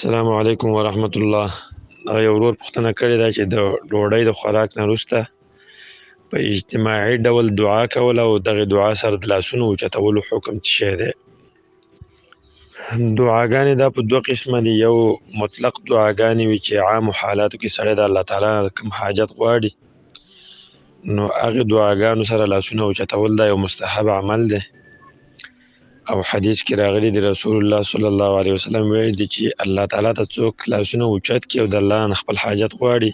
السلام علیکم ورحمت الله. یو ورور پوښتنه کړې ده چې د ډوډۍ د خوراک نه وروسته په اجتماعي ډول دعا کول او دغه دعا سره د لاسونو اوچتولو حکم څه شی دی؟ دعاګانې دا په دوه قسمه دي. یو مطلق دعاګانې وي چې عامو حالاتو کې سړی د الله تعالی کوم حاجت غواړي، نو هغې دعاګانو سره لاسونه اوچتول دا یو مستحب عمل دی. او حدیث کې راغلی دی، رسول الله صلی الله علیه وسلم ویلي دی چې الله تعالی ته څوک لاسونه اوچت کړي او د الله نه خپل حاجت غواړي،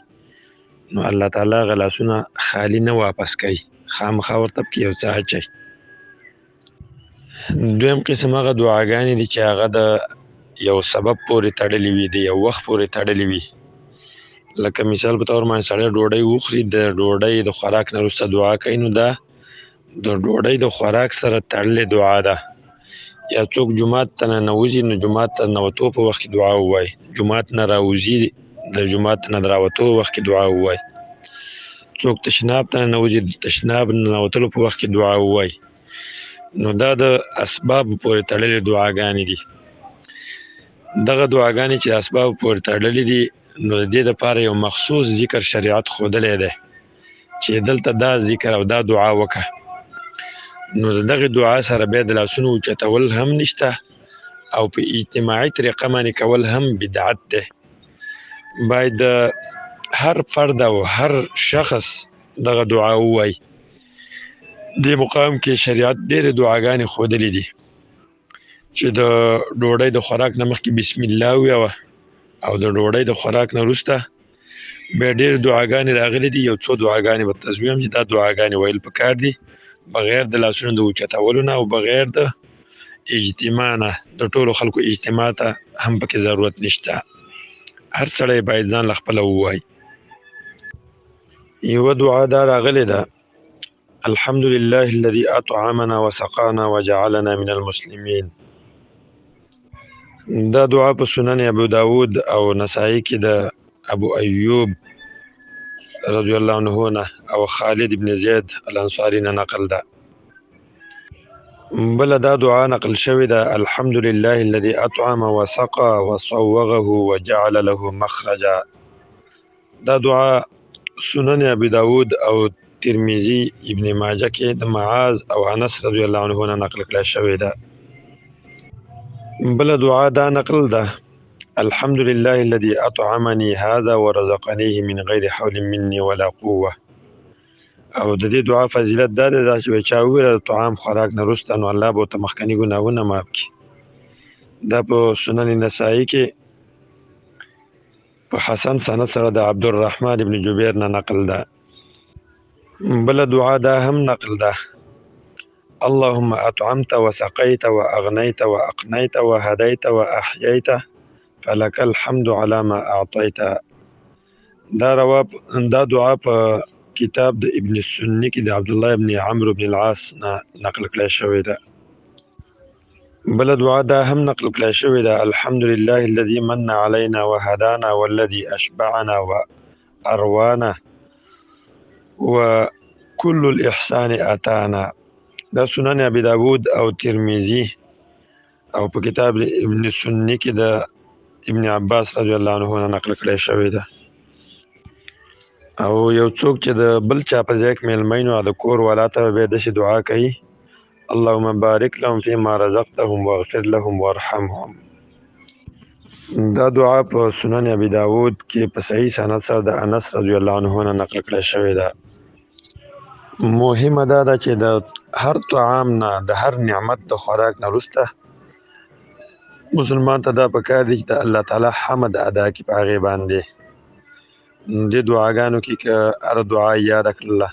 نو الله تعالی هغه لاسونه خالی نه واپس کوي، خامخا ورته پکې یو څه اچوي. دویم قسم هغه دعاګانې دي چې هغه د یو سبب پورې تړلې وي، د یو وخت پورې تړلې وي. لکه مثال په طور باندې سړی ډوډۍ وخوري، د ډوډۍ د خوراک نه وروسته دعا کوي، نو دا د ډوډۍ د خوراک سره تړلې دعا ده. یا څوک جومات ته ننوځي، نو جومات ته ننوتو په وخت کې دعا ووایي، جومات نه راوځي د جومات نه د راوتو وخت کې دعا ووایي، څوک تشناب ته ننوځي د تشناب ننوتلو په وخت کې دعا ووایي. نو دا د اسباب پورې تړلې دعاګانې دي. دغه دعاګانې چې اسباب پورې تړلې دي، نو د دې دپاره یو مخصوص ذکر شریعت ښودلی دی چې دلته دا ذکر او دا دعا وکړه. نو د دغه دعا سره بیا د لاسونو اوچتول هم نشته، او په اجتماعي طریقه باندې کول هم بدعت دی. باید د هر فرد او هر شخص دغه دعا ووایي. دې مقام کې شریعت ډېرې دعاګانې ښودلې دي چې د ډوډۍ د خوراک نه مخکې بسم الله ووایه، او د ډوډۍ د خوراک نه وروسته بیا ډېرې دعاګانې راغلي دي. یو څو دعاګانې به تصویر چې دا دعاګانې ویل پکار دي بغیر د لاسونو د اوچتولو نه، او بغیر د اجتماع نه. د ټولو خلکو اجتماع ته هم پکې ضرورت نشته، هر سړی باید ځان له خپله ووایي. یوه دعا دا راغلې ده: الحمد لله الذي اطعمنا وسقانا وجعلنا من المسلمين. دا دعا په سنن ابو داود او نسائی کې د ابو ایوب رضی الله عنه نه او خالد ابن زید الانصاری نه نقل ده. بل دا دعا نقل شوی ده: الحمد لله الذي اطعم وسقى وصوغه وجعل له مخرجا. دا دعا سنن ابي داود او ترمذی ابن ماجه کې د معاذ او انس رضی الله عنه نه نقل کړل شوی ده. بل دعا دا نقل ده: الحمد لله الذي اطعمني هذا ورزقنيه من غير حول مني ولا قوه. او د دې دعا فضیلت دا ده چې چا وویله د طعام خوراک نه وروسته، نو الله به ورته مخکني ګناهونه معاف کړي. دا په سنن نسائی کې په حسن سند سره د عبدالرحمن ابن جبیر نه نقل ده. بل دعا دا هم نقل ده: اللهم اطعمت وسقيت واغنيت واقنيت وهديت واحييت فلك الحمد على ما اعطيت. دا دعا په کتاب د ابن السنی کې د عبد الله ابن عمرو بن العاص نه نقل کړی شوی ده. بل دعا دا هم نقل کړی شوی ده: الحمد لله الذي من علينا وهدانا والذي اشبعنا واروانا وكل الاحسان اتانا. دا سنن ابي داود او ترمذی او په کتاب ابن السنی کې د ابن عباس رضی الله عنه نه نقل کړی شوی ده. او یو څوک چې د بل چا په ځای کې میلمه نو د کور والا ته به داسې دعا کوي: اللهم بارک لهم فيما رزقتهم واغفر لهم وارحمهم. دا دعا په سنن ابي داود کې په صحیح سند سره د انس رضی الله عنه نه نقل کړی شوی ده. مهمه دا ده چې د هر طعام نه، د هر نعمت د خوراک نه وروسته مسلمان ته دا پکار دی چې د الله تعالی حمد ادا کړي په هغې باندې. دې دعاګانو کې که هر دعا یاده کړله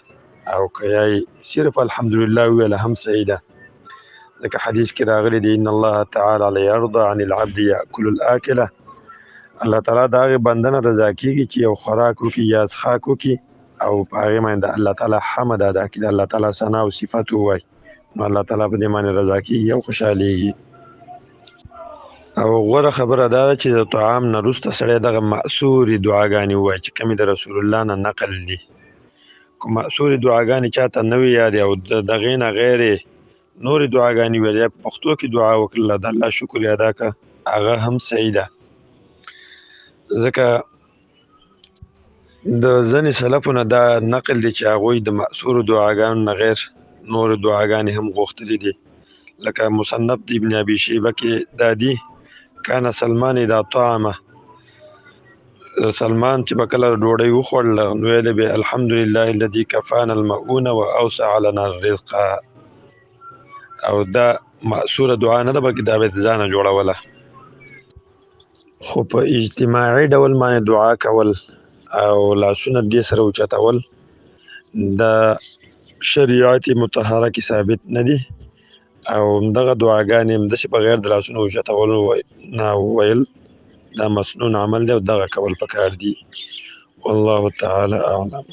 او که یې صرف الحمدلله وویله هم صحیح ده. لکه حدیث کې راغلی دی: ان الله تعالی لیرضى عن العبد یاکل الاکله. الله تعالی د هغې بنده نه رضا کېږي چې یو خوراک وکړي یا څښاک وکړي او په هغې باندې د الله تعالی حمد ادا کړي، د الله تعالی ثنا او صفت ووایي، نو الله تعالی په دې باندې رضا کېږي او خوشحالېږي. او غوره خبره دا ده چې د طعام نه وروسته سړی دغه مأثورې دعاګانې ووایي چې کومې د رسول الله نه نقل دي. که مأثورې دعاګانې چاته نه وي یادې او د هغې نه غیر نورې دعاګانې ویلې، په پښتو کې دعا وکړله، د الله شکر یې ادا کړه، هغه هم صحیح ده. ځکه د ځینې سلفونه دا نقل دی چې هغوی د مأثورو دعاګانو نه غیر نور دعاګانې هم غوښتلې دي، لکه مصنف د ابن ابي شیبه کې دا دي: کان سلمان اذا طعمه، سلمان چې به کله ډوډۍ وخوړله نو ویلې به الحمدلله الذي کفانا المؤونه واوسع لنا الرزق. او دا مأثوره دعا نه ده بلکې دا به ځانه جوړوله. خو په اجتماعي ډول باندې دعا کول او لاسونه دې سره اوچتول د شریعت مطهره کې ثابت نه دي، او دغه دعاګانې همداسې بغیر د لاسونو اوچتولو نه ویل دا مسنون عمل دی او دغه کول پکار دي. والله تعالی اعلم.